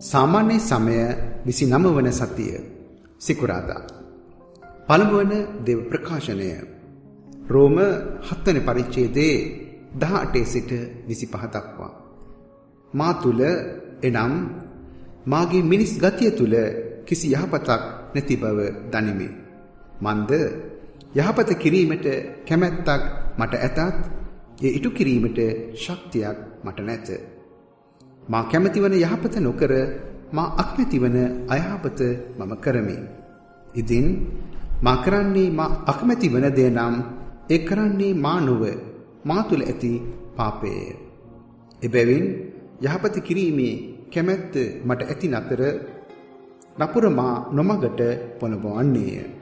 සාමාන්‍ය සමය 29 වන සතිය සිකුරාදා. පළමු වන දේව ප්‍රකාශනය රෝම 7 වෙනි පරිච්ඡේදයේ 18 සිට 25 දක්වා. මා තුල එනම් මාගේ මිනිස් ගතිය තුල කිසි යහපතක් නැති බව දනිමි. මන්ද යහපත කිරීමට කැමැත්තක් මට ඇතත් ඒ ඉටු කිරීමට ශක්තියක් මට නැත. මා කැමැති වන යහපත නොකර මා අකමැති වන අයහපත මම කරමි. ඉතින් මා කරන්නේ මා අකමැති වන දේ නම් ඒ කරන්නේ මා නොව මා තුල ඇති පාපය. එබැවින් යහපත කිරීමේ කැමැත්ත මට ඇති නතර නපුර මා නොමගට පොළඹවන්නේය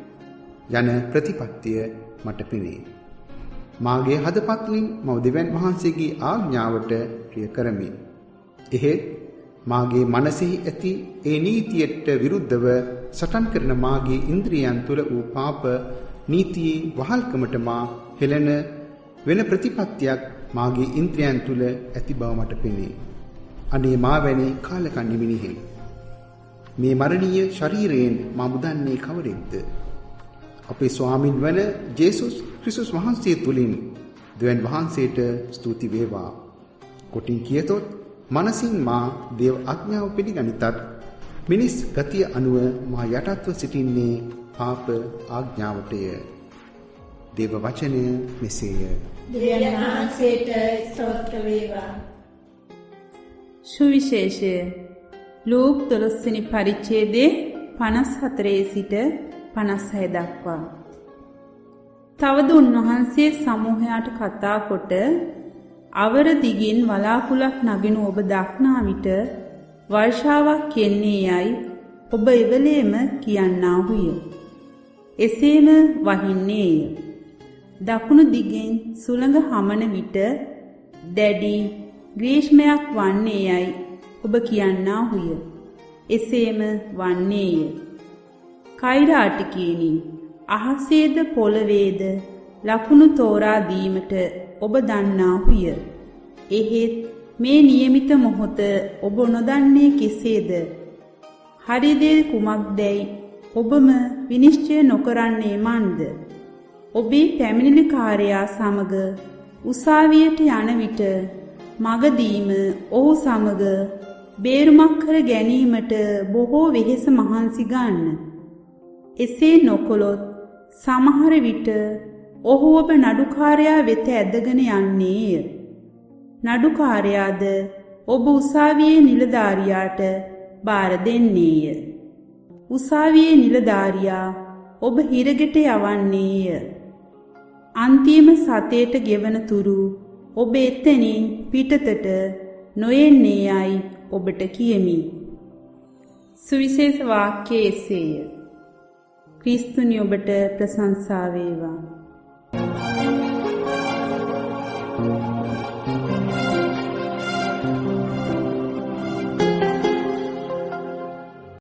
යන ප්‍රතිපත්තිය මට පෙනේ. මාගේ හදපත්ලින් මව දෙවියන් වහන්සේගේ ආඥාවට ප්‍රිය කරමි. එහෙත් මාගේ මනසෙහි ඇති ඒ නීතියට විරුද්ධව සටන් කරන මාගේ ඉන්ද්‍රියයන් තුළ වූ පාප නීතියේ වහල්කමට මා හෙළන වෙන ප්‍රතිපත්තියක් මාගේ ඉන්ද්‍රියයන් තුළ ඇති බව මට පෙනේ. අනේ මා වැනි කාලකන්ණි මිනිහෙක්, මේ මරණීය ශරීරයෙන් මා මුදන්නේ කවරෙක්ද? අපේ ස්වාමින් වන ජේසුස් ක්‍රිස්තුස් වහන්සේ තුලින් දෙවියන් වහන්සේට ස්තුති වේවා. කොටින් කියතොත් මනසින් මා දේව ආඥාව පිළිගනිතත් මිනිස් ගතිය අනුව මා යටත්ව සිටින්නේ පාප ආඥාවටය. දේව වචනය මෙසේය. දෙවියන් වහන්සේට ස්තෝත්‍ර වේවා. සුවිශේෂය ලූක් 12 වෙනි පරිච්ඡේදයේ 54 සිට 56 දක්වා. තවද උන්වහන්සේ සමූහයාට කතා කොට අවර දිගින් වලාකුළක් නගිනු ඔබ දක්නා විට වර්ෂාවක් එන්නේ යයි ඔබ එවලේම කියන්නාහුය. එසේම වහින්නේය. දකුණු දිගෙන් සුළඟ හමන විට දැඩි ග්‍රීෂ්මයක් වන්නේ යයි ඔබ කියන්නාහුය. එසේම වන්නේය. කෛරාටිකේනි, අහසේද පොළවේද ලකුණු තෝරා දීමට ඔබ දන්නාහුය. එහෙත් මේ નિયમિત මොහොත ඔබ නොදන්නේ කෙසේද? හරි දේ කුමක්දයි ඔබම විනිශ්චය නොකරන්නේ මන්ද? ඔබේ පැමිණිලිකාරයා සමග උසාවියට යන විට මගදීම ඔහු සමග බේරුමක් කර ගැනීමට බොහෝ වෙහෙස මහන්සි ගන්න. එසේ නොකොලොත් සමහර විට ඔහු ඔබ නඩුකාරයා වෙත ඇදගෙන යන්නේය. නඩුකාරයාද ඔබ උසාවියේ නිලධාරියාට බාර දෙන්නේය. උසාවියේ නිලධාරියා ඔබ හිරගෙට යවන්නේය. අන්තිම සතේට ගෙවන තුරු ඔබ එතනින් පිටතට නොයෙන්නේ යයි ඔබට කියමි. සුවිශේෂ වාක්‍යය එසේය. ක්‍රිස්තුනි ඔබට ප්‍රශංසා වේවා.